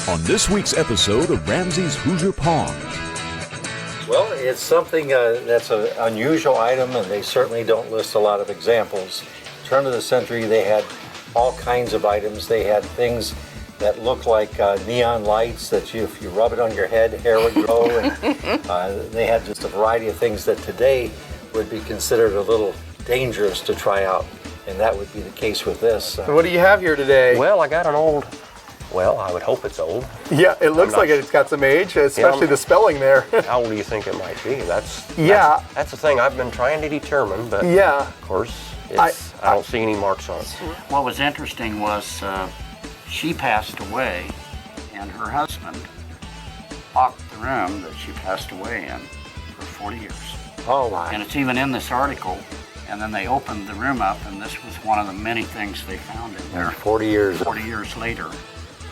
on this week's episode of RamZ's Hoosier Pawn. Well, it's something that's an unusual item, and they certainly don't list a lot of examples. Turn of the century, they had all kinds of items. They had things that looked like neon lights that if you rub it on your head, hair would grow. And they had just a variety of things that today would be considered a little dangerous to try out. And that would be the case with this. So what do you have here today? Well, I got an old, well, I would hope it's old. Yeah, it looks like it's got some age, especially the spelling there. How old do you think it might be? That's the thing I've been trying to determine, but of course, I don't see any marks on it. What was interesting was she passed away, and her husband locked the room that she passed away in for 40 years. Oh, my. And it's even in this article. And then they opened the room up, and this was one of the many things they found in there. 40 years. 40 years later,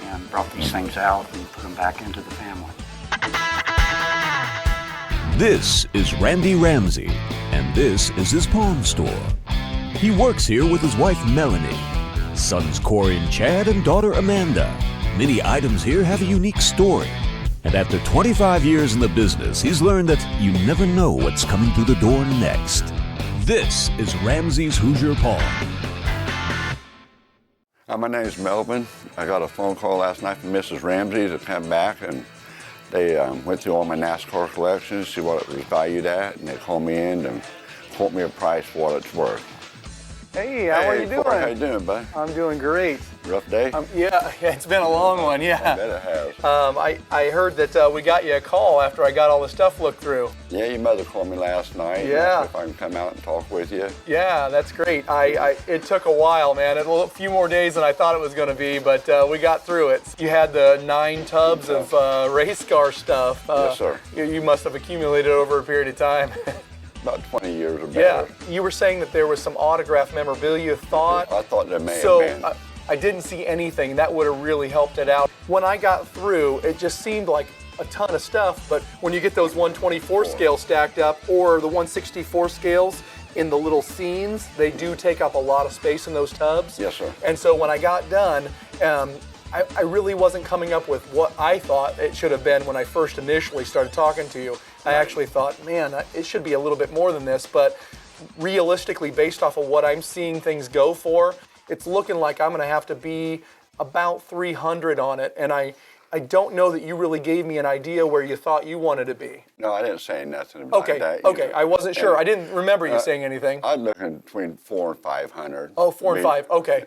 and brought these things out and put them back into the family. This is Randy RamZ, and this is his pawn store. He works here with his wife Melanie, sons Corey and Chad, and daughter Amanda. Many items here have a unique story. And after 25 years in the business, he's learned that you never know what's coming through the door next. This is RamZ's Hoosier Pawn. My name is Melvin. I got a phone call last night from Mrs. Ramsey to come back, and they went through all my NASCAR collections, see what it was valued at, and they called me in and quote me a price for what it's worth. Hey, how are you doing? Corey, how you doing, bud? I'm doing great. Rough day? Yeah, it's been a long one, yeah. I bet it has. I heard that we got you a call after I got all the stuff looked through. Yeah, your mother called me last night. Yeah. If I can come out and talk with you. Yeah, that's great. It took a while, man. A few more days than I thought it was going to be, but we got through it. You had the 9 tubs of race car stuff. Yes, sir. You must have accumulated over a period of time. About 20 years or better. Yeah, you were saying that there was some autographed memorabilia thought. I thought there may have been. So I didn't see anything. That would have really helped it out. When I got through, it just seemed like a ton of stuff, but when you get those 124 scales stacked up or the 164 scales in the little scenes, they do take up a lot of space in those tubs. Yes, sir. And so when I got done, I really wasn't coming up with what I thought it should have been when I first initially started talking to you. I actually thought, man, it should be a little bit more than this, but realistically, based off of what I'm seeing things go for, it's looking like I'm gonna have to be about 300 on it, and I don't know that you really gave me an idea where you thought you wanted to be. No, I didn't say nothing about that. Okay, I wasn't sure. I didn't remember you saying anything. I'm looking between 400 and 500. Oh, 4 and 5, okay.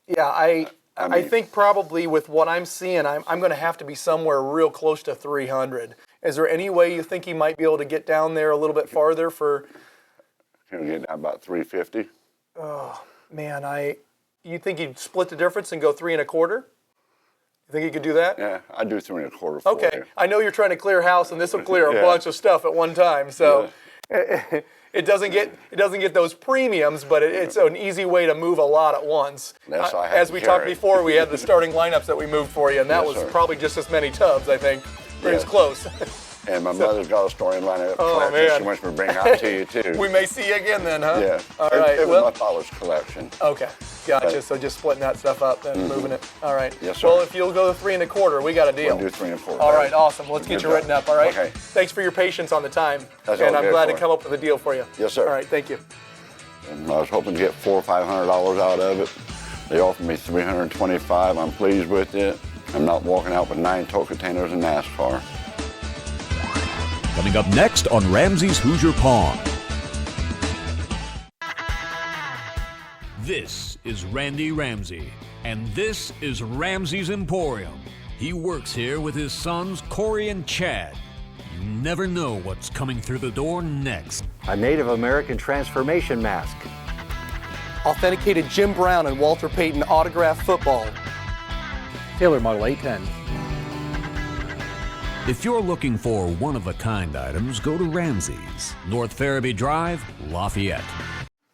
Yeah, I mean, think probably with what I'm seeing, I'm going to have to be somewhere real close to 300. Is there any way you think you might be able to get down there a little bit farther for? Can we get down about 350? Oh, man, you think you'd split the difference and go 3 1/4? You think you could do that? Yeah, I'd do 3 1/4 for Okay, you. I know you're trying to clear house, and this will clear a bunch of stuff at one time, so. Yeah. It doesn't get those premiums, but it's an easy way to move a lot at once. As we talked before, we had the starting lineups that we moved for you, and that was probably just as many tubs, I think. It was close. And my mother's got a starting lineup Oh, collection man. she wants me to bring out to you, too. We may see you again then, huh? Yeah. All right. It was my father's collection. Okay. Gotcha. Right. So just splitting that stuff up and moving it. All right. Yes, sir. Well, if you'll go 3 1/4, we got a deal. We'll do 3 1/4. All right. Awesome. Let's get you written up. All right. Okay. Thanks for your patience on the time. That's and all I'm good, glad to Corey. come up with a deal for you. Yes, sir. All right. Thank you. And I was hoping to get $400 or $500 out of it. They offered me $325. I'm pleased with it. I'm not walking out with 9 tow containers in NASCAR. Coming up next on RamZ's Hoosier Pawn. This is Randy RamZ, and this is RamZ's Emporium. He works here with his sons Corey and Chad. You never know what's coming through the door next. A Native American transformation mask. Authenticated Jim Brown and Walter Payton autographed football. Taylor Model 810. If you're looking for one-of-a-kind items, go to RamZ's, North Farabee Drive, Lafayette.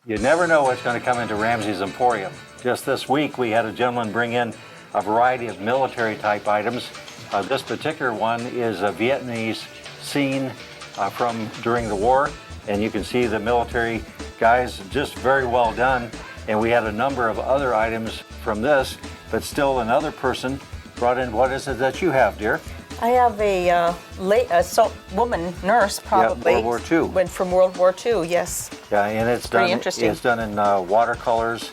You never know what's going to come into RamZ's Emporium. Just this week, we had a gentleman bring in a variety of military-type items. This particular one is a Vietnamese scene from during the war, and you can see the military guys, just very well done. And we had a number of other items from this, but still another person brought in. What is it that you have, dear? I have a woman nurse, probably. Yeah, World War II. Went from World War II, yes. Yeah, and it's Pretty done. interesting. It's done in watercolors,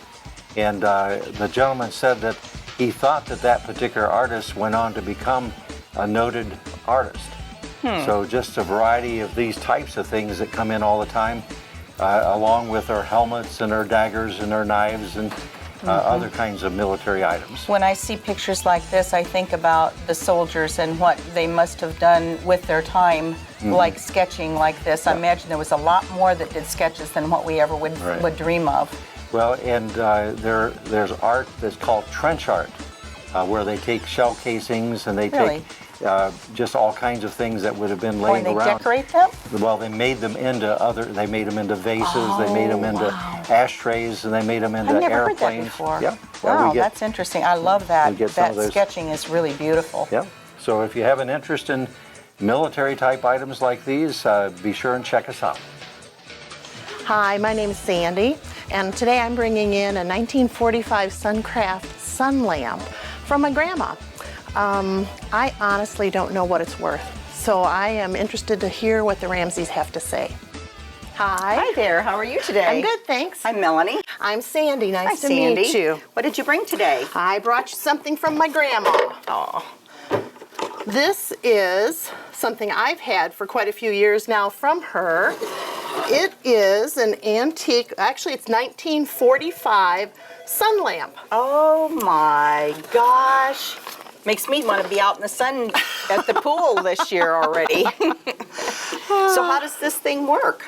and the gentleman said that he thought that that particular artist went on to become a noted artist. So just a variety of these types of things that come in all the time, along with our helmets and our daggers and our knives and other kinds of military items. When I see pictures like this, I think about the soldiers and what they must have done with their time, like sketching like this. I imagine there was a lot more that did sketches than what we ever would dream of. Well, and there's art that's called trench art, where they take shell casings and they take just all kinds of things that would have been laying and they around. Decorate them? Well, they made them into they made them into vases, they made them into ashtrays, and they made them into I've never airplanes. heard that before. Yeah. Wow, that's interesting. I love that. get some That of those. sketching is really beautiful. Yeah. So if you have an interest in military type items like these, be sure and check us out. Hi, my name is Sandy, and today I'm bringing in a 1945 Suncraft sun lamp from my grandma. I honestly don't know what it's worth, so I am interested to hear what the RamZs have to say. Hi. Hi there, how are you today? I'm good, thanks. I'm Melanie. I'm Sandy, nice to Sandy. meet you. What did you bring today? I brought you something from my grandma. Oh, This is something I've had for quite a few years now from her. It is an antique, actually it's 1945 sun lamp. oh my gosh. Makes me want to be out in the sun at the pool this year already. So how does this thing work?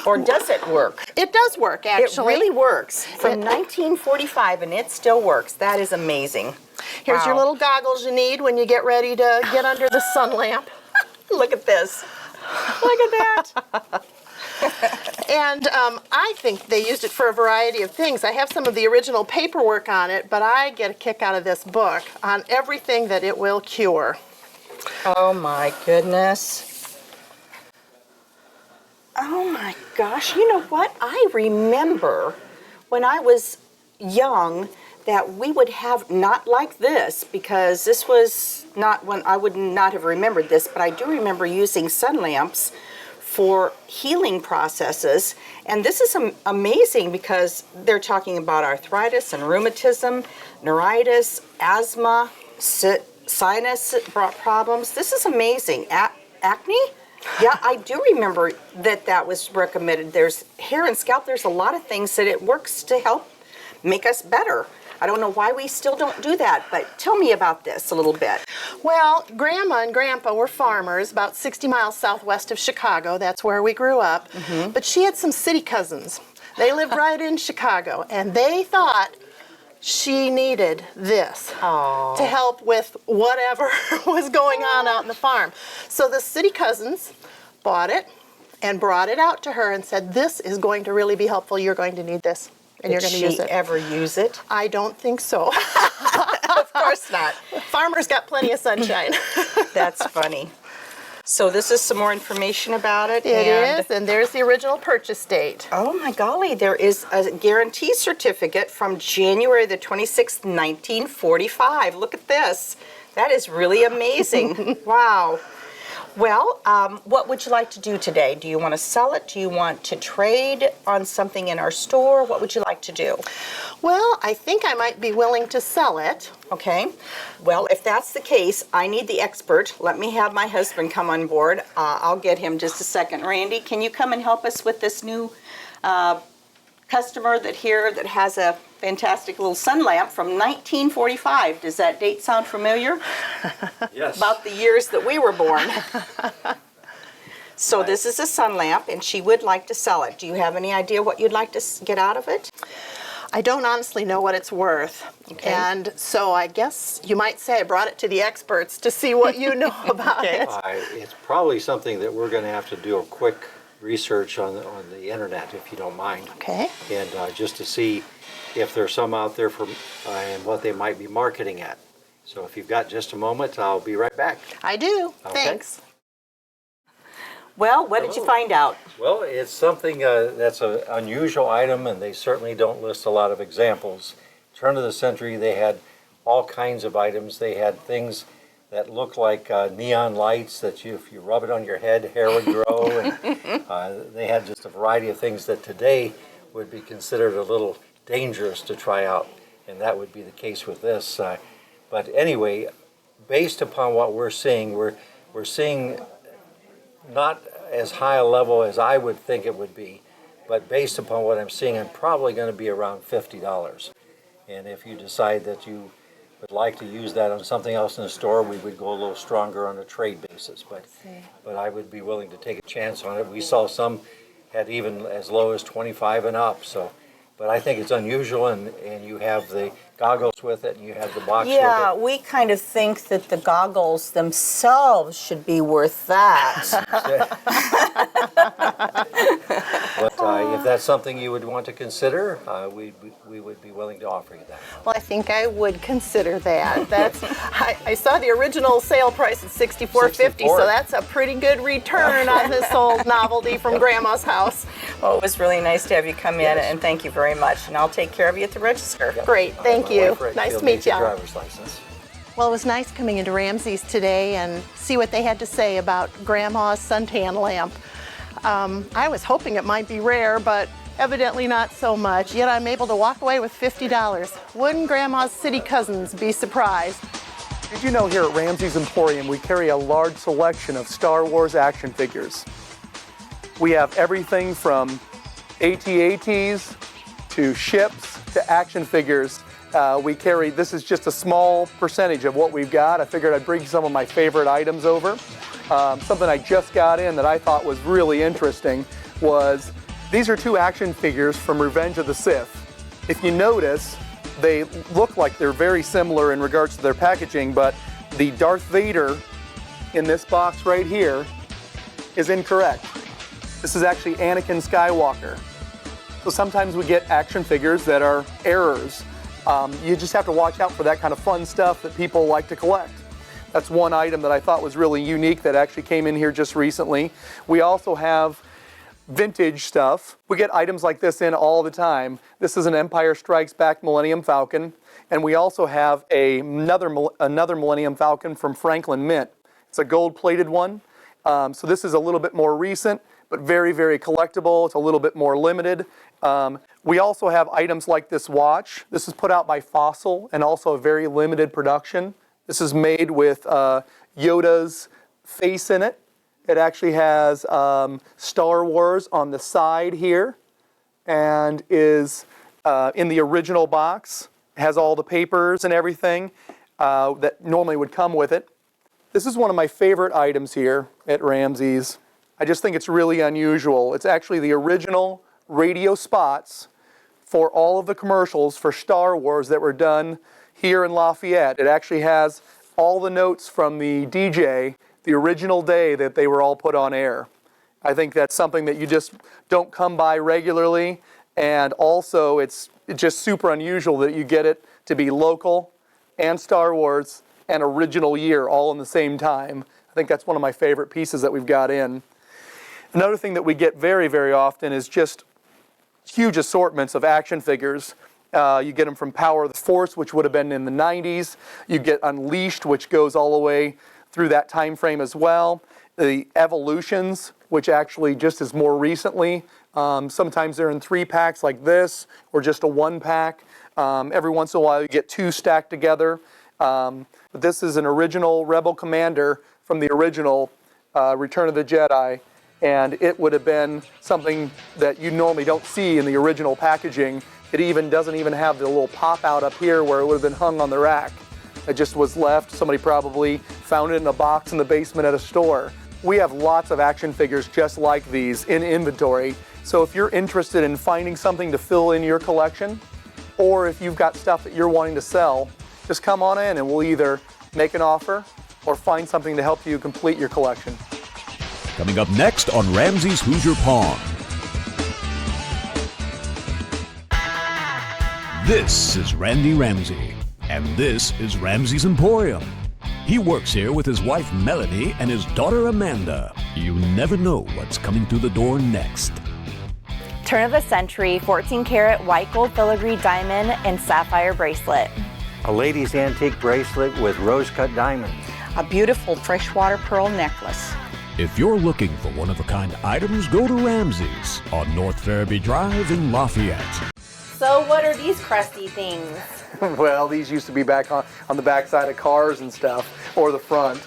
Or does it work? It does work, actually. It really works. From 1945 and it still works. That is amazing. Here's your Wow. little goggles you need when you get ready to get under the sun lamp. Look at this. Look at that. And I think they used it for a variety of things. I have some of the original paperwork on it, but I get a kick out of this book on everything that it will cure. Oh my goodness. Oh my gosh. You know what? I remember when I was young that we would have not like this, because this was not when I would not have remembered this, but I do remember using sun lamps for healing processes. And this is amazing because they're talking about arthritis and rheumatism, neuritis, asthma, sinus problems. This is amazing. Acne? Yeah, I do remember that was recommended. There's hair and scalp. There's a lot of things that it works to help make us better. I don't know why we still don't do that, but tell me about this a little bit. Well, Grandma and Grandpa were farmers about 60 miles southwest of Chicago. That's where we grew up. But she had some city cousins. They lived right in Chicago, and they thought she needed this to help with whatever was going on out in the farm. So the city cousins bought it and brought it out to her and said, this is going to really be helpful. You're going to need this. And you're going to use it. Did she ever use it? I don't think so. Of course not. Farmers got plenty of sunshine. That's funny. So this is some more information about it. It is, and there's the original purchase date. Oh my golly, there is a guarantee certificate from January the 26th, 1945. Look at this. That is really amazing. Wow. Well, what would you like to do today? Do you want to sell it? Do you want to trade on something in our store? What would you like to do? Well, I think I might be willing to sell it. Okay. Well, if that's the case, I need the expert. Let me have my husband come on board. I'll get him just a second. Randy, can you come and help us with this new customer that has a fantastic little sun lamp from 1945. Does that date sound familiar? Yes. About the years that we were born. So this is a sun lamp, and she would like to sell it. Do you have any idea what you'd like to get out of it? I don't honestly know what it's worth. Okay. And so I guess you might say I brought it to the experts to see what you know about it. It's probably something that we're going to have to do a quick research on the internet, if you don't mind. Okay. And just to see if there's some out there and what they might be marketing at. So if you've got just a moment, I'll be right back. I do. Okay. Thanks. Well, what did you find out? Well, it's something that's an unusual item, and they certainly don't list a lot of examples. Turn of the century, they had all kinds of items. They had things that look like neon lights that if you rub it on your head, hair would grow. And they had just a variety of things that today would be considered a little dangerous to try out. And that would be the case with this. But anyway, based upon what we're seeing, we're seeing not as high a level as I would think it would be. But based upon what I'm seeing, I'm probably going to be around $50. And if you decide that you would like to use that on something else in the store, we would go a little stronger on a trade basis. But I would be willing to take a chance on it. We saw some had even as low as 25 and up. So, but I think it's unusual, and you have the goggles with it, and you have the box with it. Yeah, we kind of think that the goggles themselves should be worth that. But if that's something you would want to consider, we would be willing to offer you that. Well, I think I would consider that. I saw the original sale price at $64.50, so that's a pretty good return on this old novelty from Grandma's house. Well, it was really nice to have you come in, and thank you very much. And I'll take care of you at the register. Yep. Great, thank you. Nice to meet you. Driver's license. Well, it was nice coming into RamZ's today and see what they had to say about Grandma's suntan lamp. I was hoping it might be rare, but evidently not so much. Yet I'm able to walk away with $50. Wouldn't Grandma's city cousins be surprised? Did you know here at RamZ's Emporium we carry a large selection of Star Wars action figures? We have everything from AT-ATs to ships to action figures. This is just a small percentage of what we've got. I figured I'd bring some of my favorite items over. Something I just got in that I thought was really interesting was these are two action figures from Revenge of the Sith. If you notice, they look like they're very similar in regards to their packaging, but the Darth Vader in this box right here is incorrect. This is actually Anakin Skywalker. So sometimes we get action figures that are errors. You just have to watch out for that kind of fun stuff that people like to collect. That's one item that I thought was really unique that actually came in here just recently. We also have vintage stuff. We get items like this in all the time. This is an Empire Strikes Back Millennium Falcon, and we also have another Millennium Falcon from Franklin Mint. It's a gold-plated one. So this is a little bit more recent, but very, very collectible. It's a little bit more limited. We also have items like this watch. This is put out by Fossil and also a very limited production. This is made with Yoda's face in it. It actually has Star Wars on the side here and is in the original box. It has all the papers and everything that normally would come with it. This is one of my favorite items here at RamZ's. I just think it's really unusual. It's actually the original radio spots for all of the commercials for Star Wars that were done here in Lafayette. It actually has all the notes from the DJ the original day that they were all put on air. I think that's something that you just don't come by regularly, and also it's just super unusual that you get it to be local and Star Wars and original year all in the same time. I think that's one of my favorite pieces that we've got in. Another thing that we get very, very often is just huge assortments of action figures. You get them from Power of the Force, which would have been in the 90s. You get Unleashed, which goes all the way through that time frame as well. The Evolutions, which actually just is more recently. Sometimes they're in 3-packs like this, or just a 1-pack. Every once in a while you get 2 stacked together. But this is an original Rebel Commander from the original Return of the Jedi. And it would have been something that you normally don't see in the original packaging. It doesn't even have the little pop out up here where it would have been hung on the rack. It just was left. Somebody probably found it in a box in the basement at a store. We have lots of action figures just like these in inventory. So if you're interested in finding something to fill in your collection, or if you've got stuff that you're wanting to sell, just come on in and we'll either make an offer or find something to help you complete your collection. Coming up next on RamZ's Hoosier Pawn. This is Randy Ramsey, and this is RamZ's Emporium. He works here with his wife Melanie and his daughter Amanda. You never know what's coming through the door next. Turn of the century 14 karat white gold filigree diamond and sapphire bracelet. A lady's antique bracelet with rose-cut diamonds. A beautiful freshwater pearl necklace. If you're looking for one-of-a-kind items, go to RamZ's on North Fairby Drive in Lafayette. So what are these crusty things? Well, these used to be back on the back side of cars and stuff, or the front.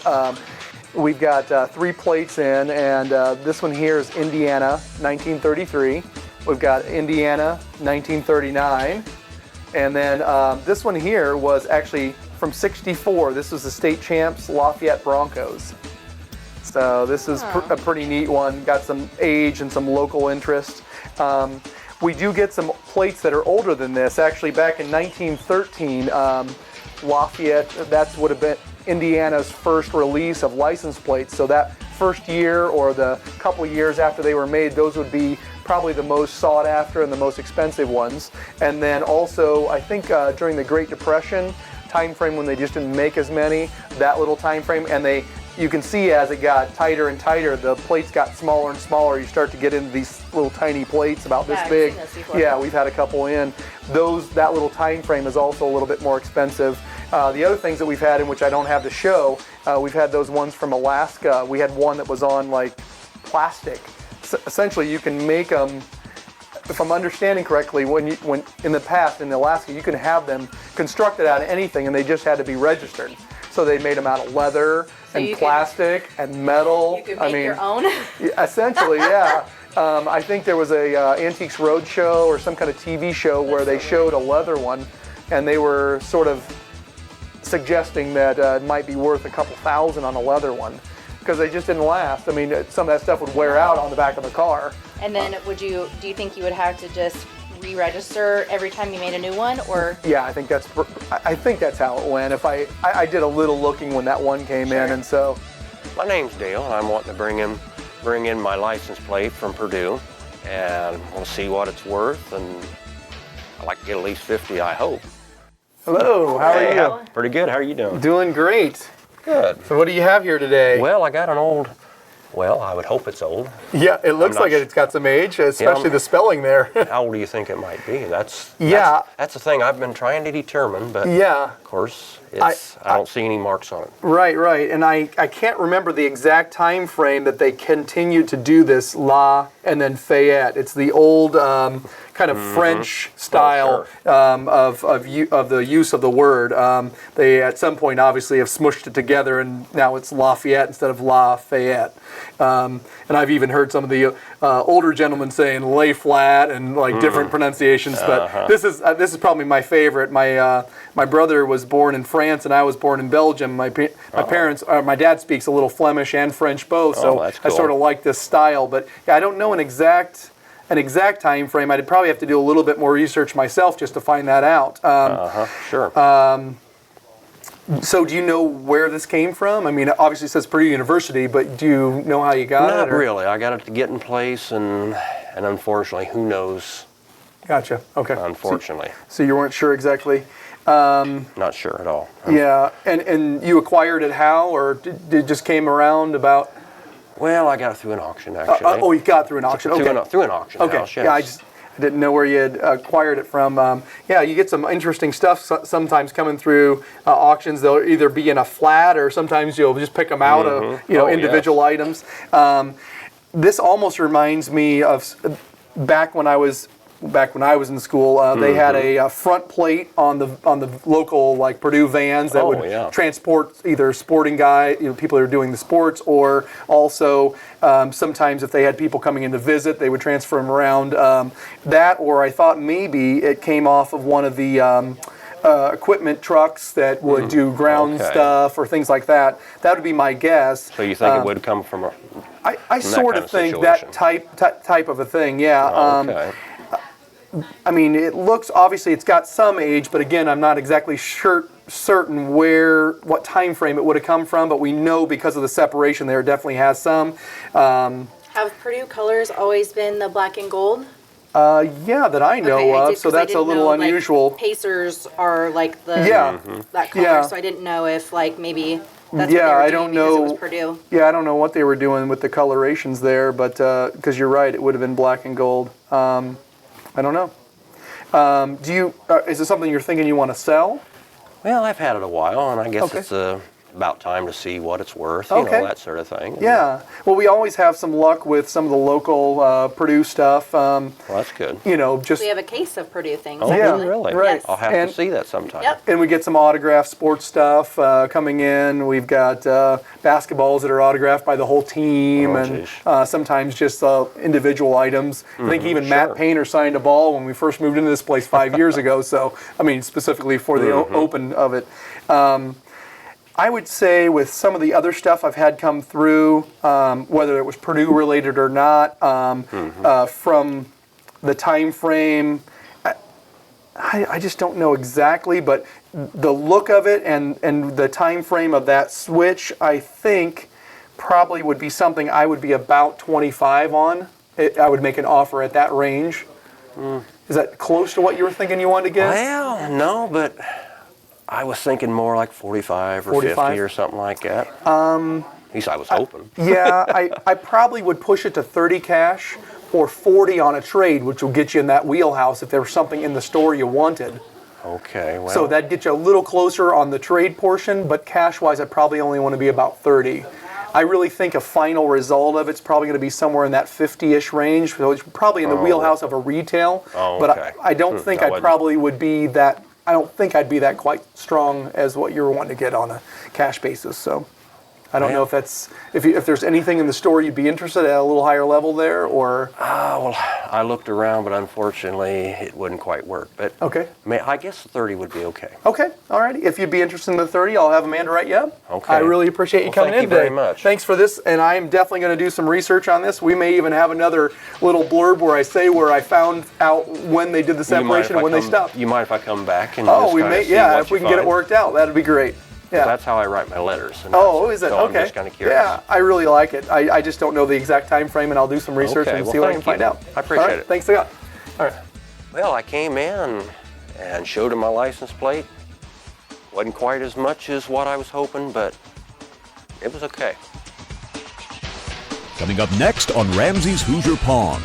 We've got 3 plates in, and this one here is Indiana, 1933. We've got Indiana, 1939. And then this one here was actually from 64. This was the state champs Lafayette Broncos. So this is a pretty neat one. Got some age and some local interest. We do get some plates that are older than this. Actually, back in 1913, Lafayette, that would have been Indiana's first release of license plates. So that first year or the couple years after they were made, those would be probably the most sought after and the most expensive ones. And then also, I think during the Great Depression time frame when they just didn't make as many, that little time frame, and you can see as it got tighter and tighter, the plates got smaller and smaller. You start to get into these little tiny plates about this big. I've seen those before. Yeah, we've had a couple in. That little time frame is also a little bit more expensive. The other things that we've had in which I don't have to show, we've had those ones from Alaska. We had one that was on like plastic. Essentially, you can make them. If I'm understanding correctly, when in the past in Alaska, you can have them constructed out of anything, and they just had to be registered. So they made them out of leather and plastic and metal. You could make your own? Essentially, yeah. I think there was a Antiques Roadshow or some kind of TV show where they showed a leather one, and they were sort of suggesting that it might be worth a couple thousand on a leather one because they just didn't last. I mean, some of that stuff would wear out on the back of the car. And then do you think you would have to just re-register every time you made a new one, or? Yeah, I think that's how it went. If I did a little looking when that one came in, and so. My name's Dale, and I'm wanting to bring in my license plate from Purdue, and we'll see what it's worth, and I'd like to get at least 50, I hope. Hello, how are you? Pretty good. How are you doing? Doing great. Good. So what do you have here today? Well, I got an old. Well, I would hope it's old. Yeah, it looks like it's got some age, especially the spelling there. How old do you think it might be? That's the thing I've been trying to determine, but of course, I don't see any marks on it. Right, and I can't remember the exact time frame that they continued to do this La and then Fayette. It's the old kind of French style of the use of the word. They at some point obviously have smushed it together, and now it's Lafayette instead of Lafayette. And I've even heard some of the older gentlemen saying lay flat and like different pronunciations. But this is probably my favorite. My brother was born in France and I was born in Belgium. My dad speaks a little Flemish and French both, so that's cool. I sort of like this style. But yeah, I don't know an exact time frame. I'd probably have to do a little bit more research myself just to find that out. Sure. So do you know where this came from? I mean, it obviously says Purdue University, but do you know how you got it? Not really. I got it to get in place, and unfortunately, who knows? Gotcha. Okay. Unfortunately. So you weren't sure exactly? Not sure at all. Yeah. And you acquired it how, or did it just came around about? Well, I got it through an auction, actually. You got it through an auction. Okay. Through an auction house, yes. Yeah, I didn't know where you had acquired it from. You get some interesting stuff sometimes coming through auctions. They'll either be in a flat, or sometimes you'll just pick them out of individual items. This almost reminds me of back when I was in school. They had a front plate on the local like Purdue vans that would transport either sporting people that are doing the sports, or also sometimes if they had people coming in to visit, they would transfer them around. That, or I thought maybe it came off of one of the equipment trucks that would do ground stuff or things like that. That would be my guess. So you think it would come from I sort of think that type of a thing, yeah. Okay. I mean, it looks, obviously it's got some age, but again, I'm not exactly certain what time frame it would have come from, but we know because of the separation there, it definitely has some. Have Purdue colors always been the black and gold? Yeah, that I know of, so that's a little unusual. Like, Pacers are like the that color, so I didn't know if like maybe that's what they were doing because it was Purdue. Yeah, I don't know what they were doing with the colorations there, but because you're right, it would have been black and gold. I don't know. Is it something you're thinking you want to sell? Well, I've had it a while, and I guess Okay. it's about time to see what it's worth, you know, that sort of thing. Yeah. Well, we always have some luck with some of the local Purdue stuff. Well, that's good. You know, just We have a case of Purdue things. Oh, Yeah, really? right. Yes. I'll have And- to see that sometime. Yep. and we get some autographed sports stuff coming in. We've got basketballs that are autographed by the whole team, Oh, and geez. sometimes just individual items. I think even sure. Matt Painter signed a ball when we first moved into this place 5 years ago. So, I mean, specifically for the open of it. I would say with some of the other stuff I've had come through, whether it was Purdue related or not, from the time frame, I just don't know exactly, but the look of it and the time frame of that switch, I think probably would be something I would be about 25 on. I would make an offer at that range. Is that close to what you were thinking you wanted to get? Well, no, but I was thinking more like 45 or 45? 50 or something like that. At least I was hoping. Yeah, I probably would push it to 30 cash or 40 on a trade, which will get you in that wheelhouse if there was something in the store you wanted. Okay, well. So that'd get you a little closer on the trade portion, but cash-wise, I probably only want to be about 30. I really think a final result of it's probably going to be somewhere in that 50-ish range, so it's probably in the wheelhouse of a retail. Oh, but okay. I don't think I I wouldn't- probably would be that. I don't think I'd be that quite strong as what you're wanting to get on a cash basis. So I don't know if that's if there's anything in the store you'd be interested at a little higher level there, or Well, I looked around, but unfortunately it wouldn't quite work. But okay. I guess 30 would be okay. Okay, alrighty. If you'd be interested in the 30, I'll have Amanda write you up. Okay. I really appreciate you Well, coming thank in you very today. much. Thanks for this, and I'm definitely going to do some research on this. We may even have another little blurb where I say where I found out when they did the You mind if separation I and when they come- stopped. You mind if I come back and Oh, just we kinda may. see Yeah, what if we you can get it find? worked out, that'd be great. Yeah. That's how I write my letters. And Oh, is it? so Okay. I'm just kind of curious. Yeah, I really like it. I just don't know the exact time frame, and I'll do some research Okay, and well, see what I can thank find you. out. I appreciate All right, it. Thanks a lot. All right. Well, I came in and showed him my license plate. Wasn't quite as much as what I was hoping, but it was okay. Coming up next on Ramsey's Hoosier Pawn.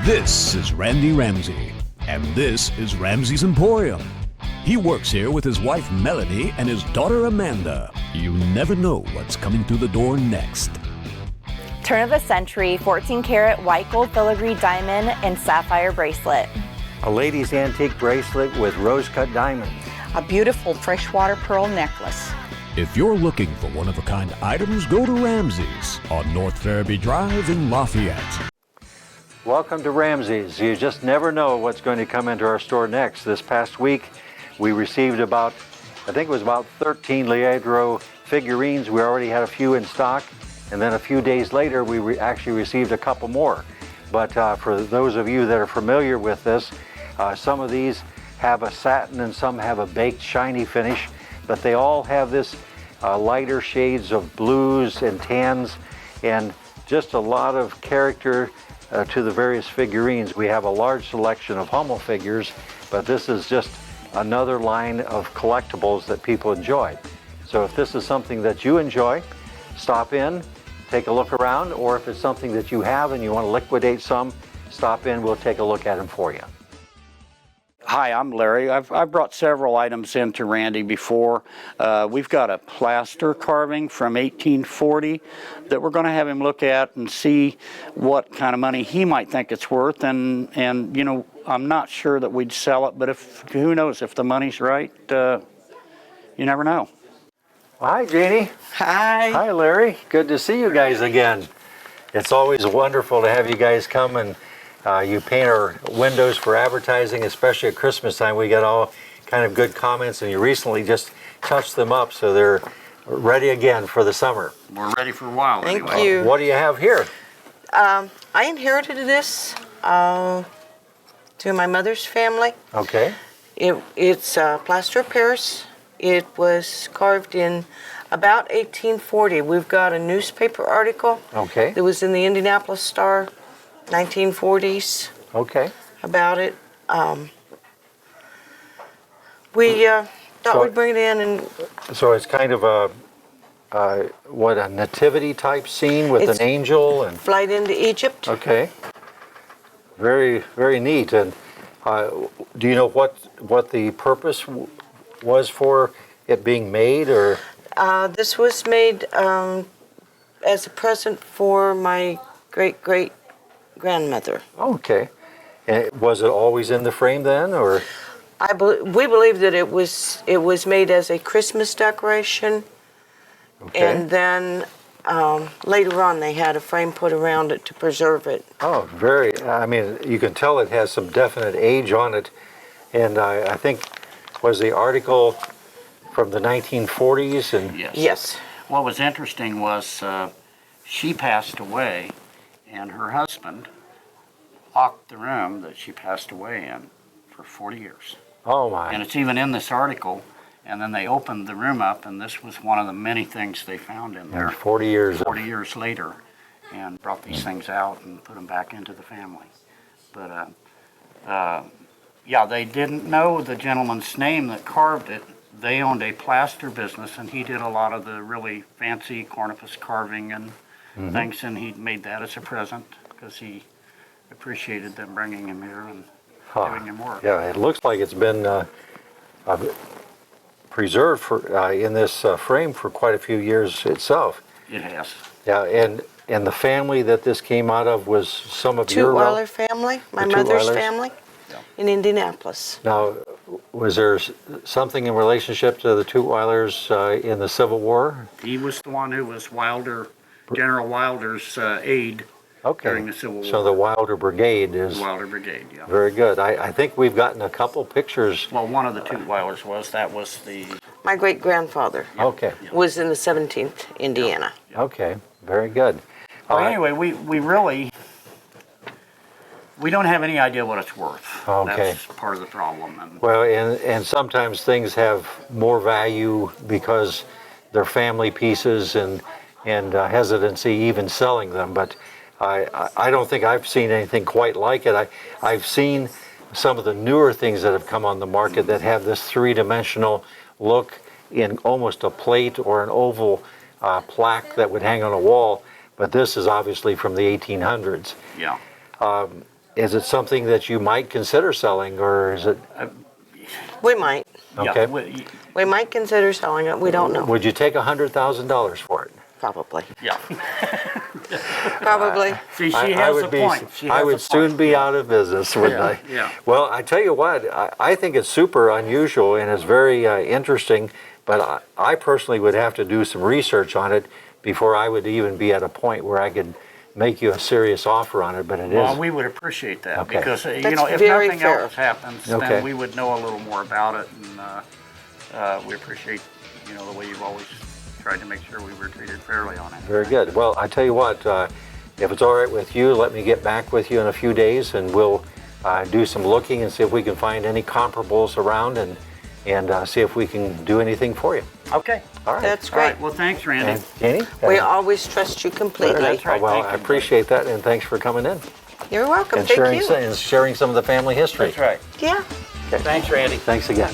This is Randy Ramsey, and this is Ramsey's Emporium. He works here with his wife Melanie and his daughter Amanda. You never know what's coming through the door next. Turn of the century 14 karat white gold filigree diamond and sapphire bracelet. A lady's antique bracelet with rose-cut diamonds. A beautiful freshwater pearl necklace. If you're looking for one-of-a-kind items, go to Ramsey's on North Farabee Drive in Lafayette. Welcome to RamZ's. You just never know what's going to come into our store next. This past week, we received I think it was about 13 Leandro figurines. We already had a few in stock. And then a few days later, we actually received a couple more. But for those of you that are familiar with this, some of these have a satin and some have a baked shiny finish. But they all have this lighter shades of blues and tans and just a lot of character to the various figurines. We have a large selection of Hummel figures, but this is just another line of collectibles that people enjoy. So if this is something that you enjoy, stop in, take a look around, or if it's something that you have and you want to liquidate some, stop in, we'll take a look at them for you. Hi, I'm Larry. I've brought several items in to Randy before. We've got a plaster carving from 1840 that we're going to have him look at and see what kind of money he might think it's worth. And you know, I'm not sure that we'd sell it, but who knows, if the money's right, you never know. Well, hi, Jeannie. Hi. Hi, Larry. Good to see you guys again. It's always wonderful to have you guys come and you paint our windows for advertising, especially at Christmas time. We got all kind of good comments, and you recently just touched them up, so they're ready again for the summer. We're ready for a while. Thank anyway. you. What do you have here? I inherited this to my mother's family. Okay. It's plaster of Paris. It was carved in about 1840. We've got a newspaper article Okay. that was in the Indianapolis Star, 1940s, Okay. about it. We thought we'd bring it in and So it's kind of a a nativity type scene with It's an angel and flight into Egypt. okay. Very, very neat. And Do you know what the purpose was for it being made, or? This was made as a present for my great-great-grandmother. Okay. And was it always in the frame then, or? We believe that it was made as a Christmas decoration, and then later on they had a frame put around it to preserve it. Oh, I mean, you can tell it has some definite age on it, and I think was the article from the 1940s, and yes. What was interesting was she passed away, and her husband locked the room that she passed away in for 40 years. Oh my! And it's even in this article. And then they opened the room up, and this was one of the many things they found in there. 40 years. 40 years later, and brought these things out and put them back into the family. But yeah, they didn't know the gentleman's name that carved it. They owned a plaster business, and he did a lot of the really fancy cornice carving and things, and he made that as a present because he appreciated them bringing him here and doing him work. Yeah, it looks like it's been preserved in this frame for quite a few years itself. It has. Yeah, and the family that this came out of was some of your Tutwiler family, my mother's family in Indianapolis. Now, was there something in relationship to the Tutwilers in the Civil War? He was the one who was General Wilder's aide during the Civil War. So the Wilder Brigade is... Wilder Brigade, yeah. Very good. I think we've gotten a couple pictures. Well, one of the Tutwilers was the... My great-grandfather was in the 17th Indiana. Okay, very good. Well, anyway, we really... We don't have any idea what it's worth. Okay. That's part of the problem. Well, and sometimes things have more value because they're family pieces and hesitancy even selling them. But I don't think I've seen anything quite like it. I've seen some of the newer things that have come on the market that have this three-dimensional look in almost a plate or an oval plaque that would hang on a wall. But this is obviously from the 1800s. Yeah. Is it something that you might consider selling, or is it? We might. Okay. Yeah, we might consider selling it. We don't know. Would you take $100,000 for it? Probably. Yeah. Probably. See, she has a point. I would soon be out of business, wouldn't I? Yeah. Well, I tell you what, I think it's super unusual and it's very interesting, but I personally would have to do some research on it before I would even be at a point where I could make you a serious offer on it, but it is. Well, we would appreciate that because, if very nothing fair. else happens, then we would know a little more about it, and we appreciate, the way you've always tried to make sure we were treated fairly on it. Very good. Well, I tell you what, if it's all right with you, let me get back with you in a few days, and we'll do some looking and see if we can find any comparables around and see if we can do anything for you. Okay. All right. That's great. All right. Well, thanks, Randy. And Jeannie? We always trust you completely. That's right. Well, I appreciate that, and thanks for coming in. You're welcome. And Thank you. sharing some of the family history. That's right. Yeah. Okay. Thanks, Randy. Thanks again.